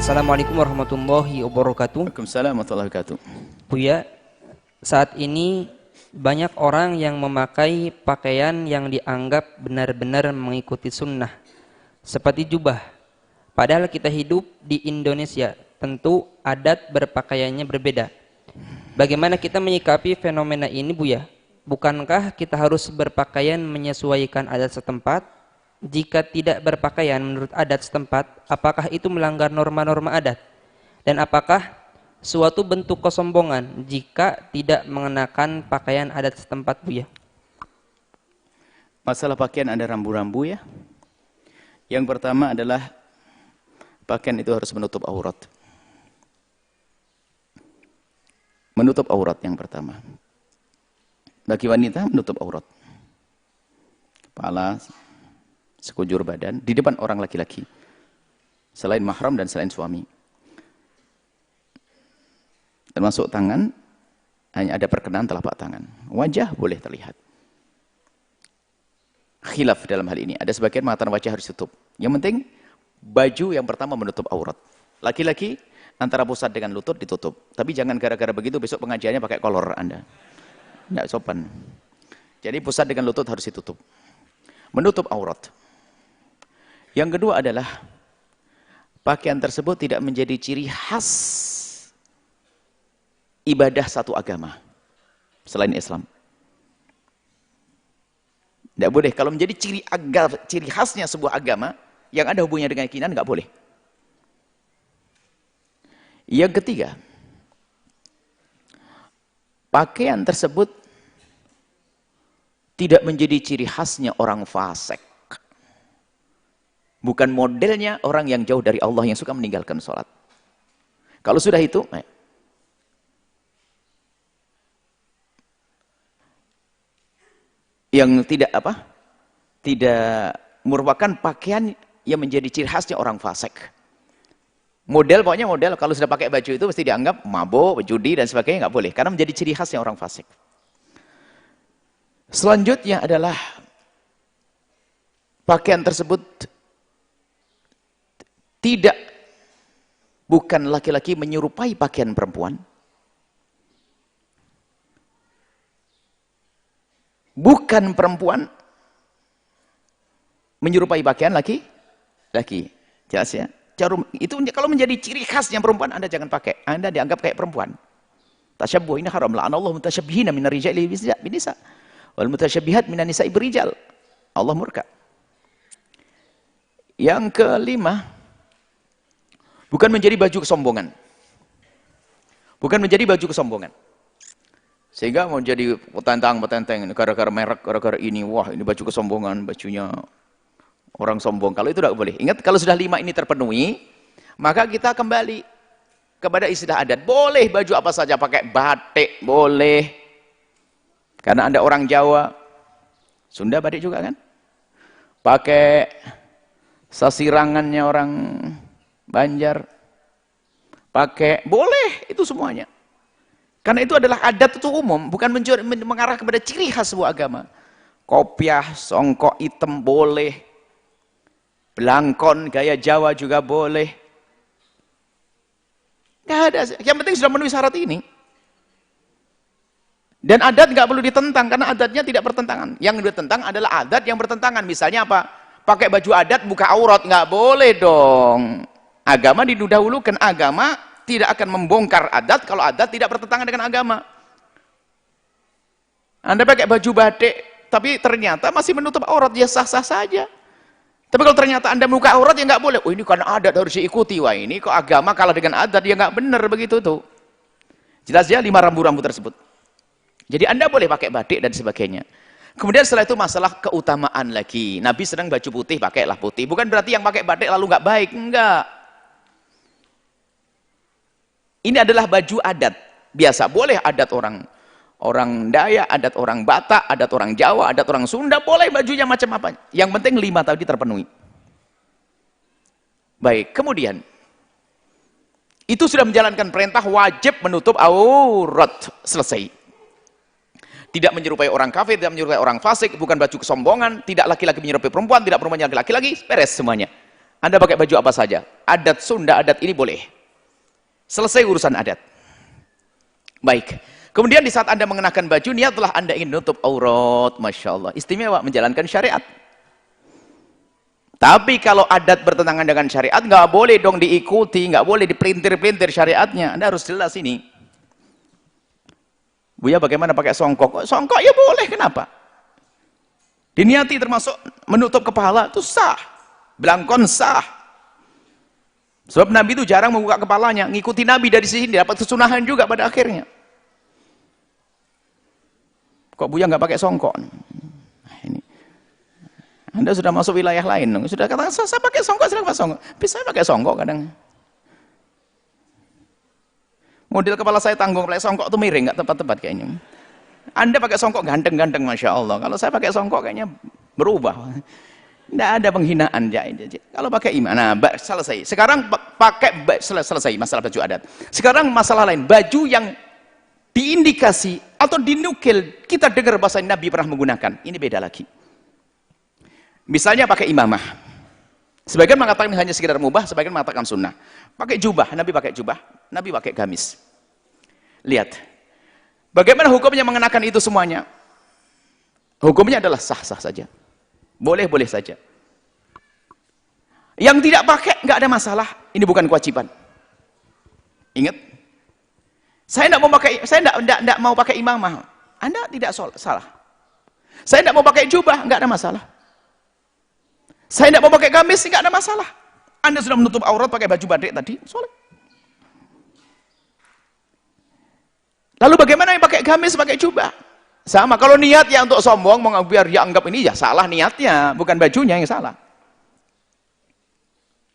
Assalamualaikum warahmatullahi wabarakatuh. Waalaikumsalam warahmatullahi wabarakatuh. Buya, saat ini banyak orang yang memakai pakaian yang dianggap benar-benar mengikuti sunnah, seperti jubah. Padahal kita hidup di Indonesia, tentu adat berpakaiannya berbeda. Bagaimana kita menyikapi fenomena ini, Buya? Bukankah kita harus berpakaian menyesuaikan adat setempat? Jika tidak berpakaian menurut adat setempat, apakah itu melanggar norma-norma adat? Dan apakah suatu bentuk kesombongan jika tidak mengenakan pakaian adat setempat, Buya? Masalah pakaian ada rambu-rambu ya. Yang pertama adalah pakaian itu harus menutup aurat. Menutup aurat yang pertama. Bagi wanita menutup aurat. Kepala, sekujur badan di depan orang laki-laki selain mahram dan selain suami, termasuk tangan hanya ada perkenaan telapak tangan, wajah boleh terlihat. Khilaf dalam hal ini, ada sebagian mengatakan wajah harus tutup. Yang penting baju yang pertama menutup aurat. Laki-laki antara pusat dengan lutut ditutup, tapi jangan gara-gara begitu besok pengajiannya pakai kolor Anda, tidak sopan. Jadi pusat dengan lutut harus ditutup, menutup aurat. Yang kedua adalah pakaian tersebut tidak menjadi ciri khas ibadah satu agama selain Islam. Tidak boleh. Kalau menjadi ciri khasnya sebuah agama yang ada hubungannya dengan keyakinan, nggak boleh. Yang ketiga, pakaian tersebut tidak menjadi ciri khasnya orang fasik. Bukan modelnya orang yang jauh dari Allah yang suka meninggalkan sholat. Kalau sudah itu, yang tidak merupakan pakaian yang menjadi ciri khasnya orang fasik. Model, pokoknya model, kalau sudah pakai baju itu pasti dianggap mabuk, judi dan sebagainya, nggak boleh. Karena menjadi ciri khasnya orang fasik. Selanjutnya adalah pakaian tersebut bukan laki-laki menyerupai pakaian perempuan. Bukan perempuan menyerupai pakaian laki. Jelas ya? Itu kalau menjadi ciri khasnya perempuan, Anda jangan pakai. Anda dianggap kayak perempuan. Tasyabbuh ini haram. La'anallahu mutasyabbihina minar rijali binisa. Wal mutasyabbihat minan nisa'i birijal. Allah murka. Yang kelima, bukan menjadi baju kesombongan. Bukan menjadi baju kesombongan. Sehingga mau jadi petentang, gara-gara merek, gara-gara ini, wah ini baju kesombongan, bajunya orang sombong. Kalau itu tidak boleh. Ingat, kalau sudah 5 ini terpenuhi, maka kita kembali kepada istilah adat. Boleh baju apa saja, pakai batik, boleh. Karena Anda orang Jawa, Sunda batik juga kan? Pakai sasirangannya orang Banjar, pakai, boleh, itu semuanya. Karena itu adalah adat itu umum, bukan mengarah kepada ciri khas sebuah agama. Kopiah, songkok hitam boleh, belangkon, gaya Jawa juga boleh. Nggak ada, yang penting sudah memenuhi syarat ini. Dan adat nggak perlu ditentang, karena adatnya tidak bertentangan. Yang ditentang adalah adat yang bertentangan. Misalnya apa? Pakai baju adat, buka aurat, nggak boleh dong. Agama didahulukan, agama tidak akan membongkar adat kalau adat tidak bertentangan dengan agama. Anda pakai baju batik, tapi ternyata masih menutup aurat, ya sah-sah saja. Tapi kalau ternyata Anda buka aurat, ya nggak boleh. Oh ini karena adat harus diikuti. Wah ini kok agama kalah dengan adat, ya nggak benar begitu tuh. Jelas ya 5 rambu-rambu tersebut. Jadi Anda boleh pakai batik dan sebagainya. Kemudian setelah itu masalah keutamaan lagi. Nabi sedang baju putih, pakailah putih. Bukan berarti yang pakai batik lalu nggak baik, enggak. Ini adalah baju adat biasa, boleh adat orang Dayak, adat orang Batak, adat orang Jawa, adat orang Sunda, boleh bajunya macam apa. Yang penting 5 tadi terpenuhi. Baik, kemudian itu sudah menjalankan perintah wajib menutup aurat, selesai. Tidak menyerupai orang kafir, tidak menyerupai orang fasik, bukan baju kesombongan, tidak laki-laki menyerupai perempuan, tidak perempuan yang laki-laki, beres semuanya. Anda pakai baju apa saja. adat Sunda, adat ini boleh. Selesai urusan adat. Baik. Kemudian di saat Anda mengenakan baju, niatlah Anda ingin menutup aurat. Masya Allah. Istimewa menjalankan syariat. Tapi kalau adat bertentangan dengan syariat, nggak boleh dong diikuti, nggak boleh dipelintir-pelintir syariatnya. Anda harus jelas ini. Buya bagaimana pakai songkok? Songkok ya boleh, kenapa? Diniati termasuk menutup kepala, itu sah. Belangkon sah. Sebab Nabi itu jarang membuka kepalanya. Ngikuti Nabi dari sini, dapat kesunahan juga pada akhirnya. Kok Buya nggak pakai songkok? Ini. Anda sudah masuk wilayah lain. Sudah katakan, saya pakai songkok, saya pakai songkok. Bisa pakai songkok kadang. Model kepala saya tanggung, pakai songkok itu miring, nggak tepat-tepat kayaknya. Anda pakai songkok ganteng-ganteng, Masya Allah. Kalau saya pakai songkok kayaknya berubah. Tidak ada penghinaan. Kalau pakai iman, nah, selesai. Sekarang pakai, selesai masalah baju adat. Sekarang masalah lain, baju yang diindikasi atau dinukil, kita dengar bahasa Nabi pernah menggunakan. Ini beda lagi. Misalnya pakai imamah. Sebagian mengatakan hanya sekedar mubah, sebagian mengatakan sunnah. Pakai jubah, Nabi pakai jubah, Nabi pakai gamis. Lihat, bagaimana hukumnya mengenakan itu semuanya? Hukumnya adalah sah-sah saja. Boleh-boleh saja. Yang tidak pakai, nggak ada masalah. Ini bukan kewajiban. Ingat, saya tidak mau pakai imamah. Anda tidak salah. Saya tidak mau pakai jubah, nggak ada masalah. Saya tidak mau pakai gamis, nggak ada masalah. Anda sudah menutup aurat pakai baju batik tadi, soleh. Lalu bagaimana yang pakai gamis, pakai jubah? Sama, kalau niatnya untuk sombong, biar dia anggap ini, ya salah niatnya, bukan bajunya yang salah.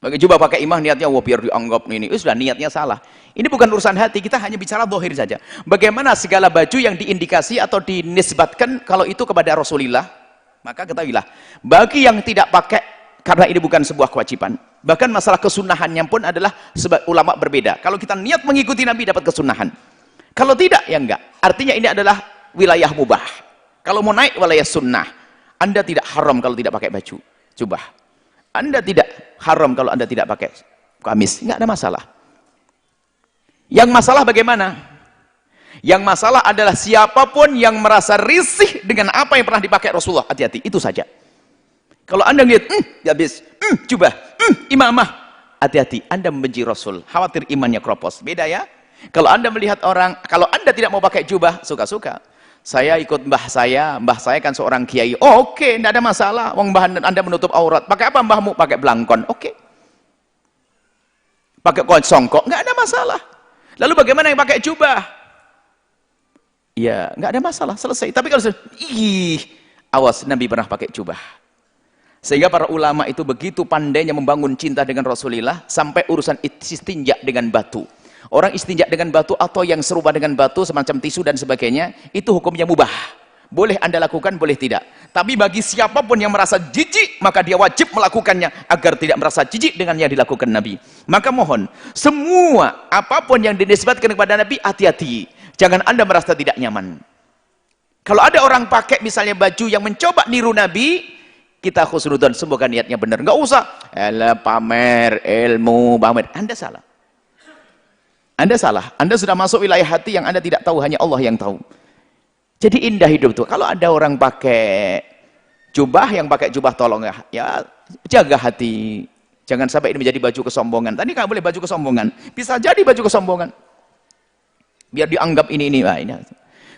Pakai jubah, pakai imah, niatnya, wah biar dianggap ini, sudah niatnya salah. Ini bukan urusan hati, kita hanya bicara zahir saja. Bagaimana segala baju yang diindikasi atau dinisbatkan, kalau itu kepada Rasulullah, maka ketahuilah, bagi yang tidak pakai, karena ini bukan sebuah kewajiban, bahkan masalah kesunahannya pun adalah ulama berbeda. Kalau kita niat mengikuti Nabi, dapat kesunahan. Kalau tidak, ya enggak. Artinya ini adalah wilayah mubah. Kalau mau naik wilayah sunnah, Anda tidak haram kalau tidak pakai baju jubah. Anda tidak haram kalau Anda tidak pakai gamis, enggak ada masalah. Yang masalah bagaimana? Yang masalah adalah siapapun yang merasa risih dengan apa yang pernah dipakai Rasulullah, hati-hati, itu saja. Kalau Anda lihat, habis, jubah, imamah, hati-hati, Anda membenci Rasul, khawatir imannya kropos. Beda ya? Kalau Anda melihat orang, kalau Anda tidak mau pakai jubah, suka-suka. Saya ikut mbah saya kan seorang kiai. Oh, oke, tidak ada masalah. Wong mbah Anda menutup aurat. Pakai apa mbahmu? Pakai belangkon. Oke. Pakai songkok, nggak ada masalah. Lalu bagaimana yang pakai jubah? Ya, nggak ada masalah, selesai. Tapi kalau awas, Nabi pernah pakai jubah. Sehingga para ulama itu begitu pandainya membangun cinta dengan Rasulullah sampai urusan istinja dengan batu. Orang istinja dengan batu atau yang serupa dengan batu semacam tisu dan sebagainya, itu hukumnya mubah. Boleh Anda lakukan, boleh tidak. Tapi bagi siapapun yang merasa jijik, maka dia wajib melakukannya agar tidak merasa jijik dengan yang dilakukan Nabi. Maka mohon, semua apapun yang dinisbatkan kepada Nabi, hati-hati. Jangan Anda merasa tidak nyaman. Kalau ada orang pakai misalnya baju yang mencoba niru Nabi, kita khusnudzon, semoga niatnya benar. Nggak usah pamer ilmu, pamer. Anda salah. Anda salah. Anda sudah masuk wilayah hati yang Anda tidak tahu, hanya Allah yang tahu. Jadi indah hidup itu. Kalau ada orang pakai jubah, yang pakai jubah tolong ya jaga hati. Jangan sampai ini menjadi baju kesombongan. Tadi nggak boleh baju kesombongan. Bisa jadi baju kesombongan. Biar dianggap ini.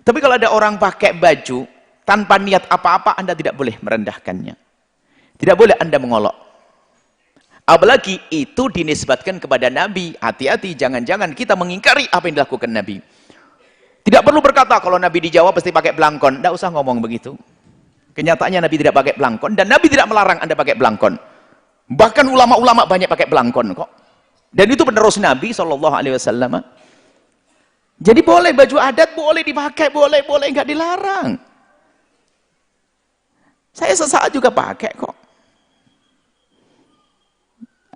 Tapi kalau ada orang pakai baju tanpa niat apa-apa, Anda tidak boleh merendahkannya. Tidak boleh Anda mengolok. Apalagi itu dinisbatkan kepada Nabi. Hati-hati, jangan-jangan kita mengingkari apa yang dilakukan Nabi. Tidak perlu berkata kalau Nabi dijawab pasti pakai belangkon. Tidak usah ngomong begitu. Kenyataannya Nabi tidak pakai belangkon dan Nabi tidak melarang Anda pakai belangkon. Bahkan ulama-ulama banyak pakai belangkon kok. Dan itu penerus Nabi SAW. Jadi boleh baju adat, boleh dipakai, boleh nggak dilarang. Saya sesaat juga pakai kok.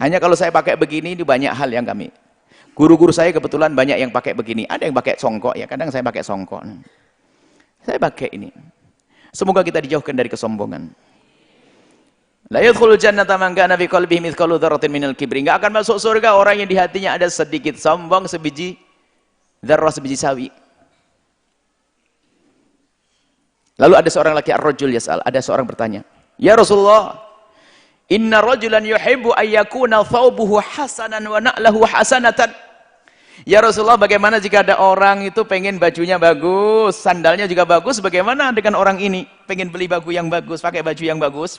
Hanya kalau saya pakai begini, ini banyak hal yang kami. Guru-guru saya kebetulan banyak yang pakai begini. Ada yang pakai songkok, ya kadang saya pakai songkok. Saya pakai ini. Semoga kita dijauhkan dari kesombongan. La yadkhulul jannata man kana fi qalbihi mithqalu dzarratin minal kibri. Enggak akan masuk surga orang yang di hatinya ada sedikit sombong sebiji dzarrah, sebiji sawi. Lalu ada seorang laki ar-rajul yas'al, ada seorang bertanya, "Ya Rasulullah, inna rajulan yuhibbu ayyakuna thawbuhu hasanan wa na'lahu hasanatan." Ya Rasulullah, bagaimana jika ada orang itu pengen bajunya bagus, sandalnya juga bagus, bagaimana dengan orang ini pengen beli baju yang bagus, pakai baju yang bagus?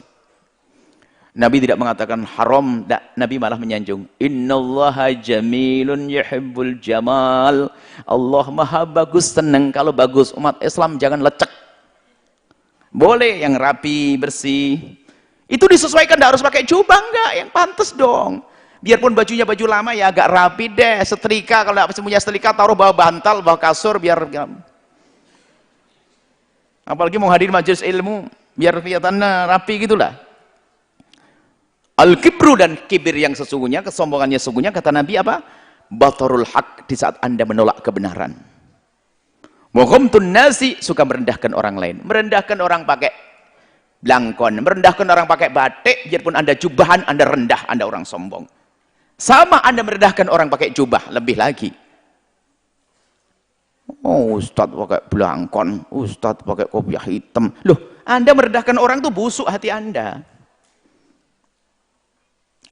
Nabi tidak mengatakan haram, Nabi malah menyanjung, innallaha jamilun yuhibbul jamal. Allah maha bagus, senang kalau bagus. Umat Islam jangan lecek. Boleh yang rapi, bersih. Itu disesuaikan, tidak harus pakai jubah, enggak, yang pantas dong. Biarpun bajunya baju lama ya agak rapi deh, setrika, kalau tidak punya setrika taruh bawah bantal, bawah kasur, biar apalagi mau hadir majelis ilmu, biar kelihatan rapi gitulah. Al-kibru, dan kibir yang sesungguhnya, kesombongannya sesungguhnya, kata Nabi apa? Batarul haq, di saat Anda menolak kebenaran. Wa ghamtun nasi, suka merendahkan orang lain. Merendahkan orang pakai blangkon, merendahkan orang pakai batik, biarpun Anda jubahan, Anda rendah, Anda orang sombong. Sama Anda merendahkan orang pakai jubah, lebih lagi. Oh, Ustadz pakai blangkon, Ustadz pakai kopiah hitam. Loh, Anda merendahkan orang itu busuk hati Anda.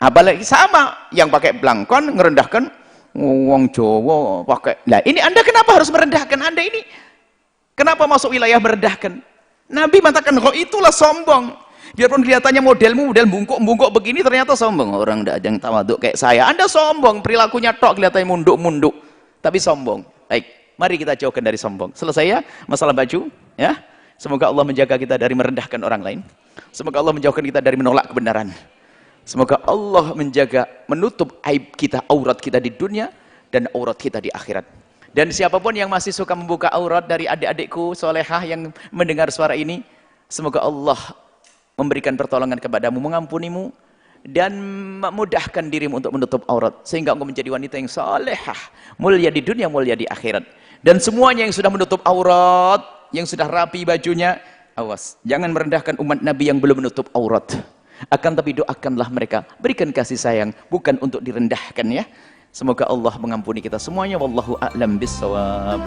Apalagi sama yang pakai blangkon ngerendahkan wong Jawa pakai. Nah, ini Anda kenapa harus merendahkan? Anda ini kenapa masuk wilayah merendahkan? Nabi mengatakan, kok itulah sombong. Biarpun kelihatannya modelmu model bungkuk-bungkuk begini, ternyata sombong. Orang tidak ada yang tawaduk kayak saya. Anda sombong, perilakunya tok kelihatannya munduk-munduk, tapi sombong. Baik, mari kita jauhkan dari sombong. Selesai ya masalah baju, ya. Semoga Allah menjaga kita dari merendahkan orang lain. Semoga Allah menjauhkan kita dari menolak kebenaran. Semoga Allah menjaga, menutup aib kita, aurat kita di dunia dan aurat kita di akhirat. Dan siapapun yang masih suka membuka aurat dari adik-adikku solehah yang mendengar suara ini, semoga Allah memberikan pertolongan kepadamu, mengampunimu dan memudahkan dirimu untuk menutup aurat sehingga engkau menjadi wanita yang solehah, mulia di dunia, mulia di akhirat. Dan semuanya yang sudah menutup aurat, yang sudah rapi bajunya, awas, jangan merendahkan umat Nabi yang belum menutup aurat. Akan tapi doakanlah mereka, berikan kasih sayang, bukan untuk direndahkan ya. Semoga Allah mengampuni kita semuanya. Wallahu a'lam bissawab.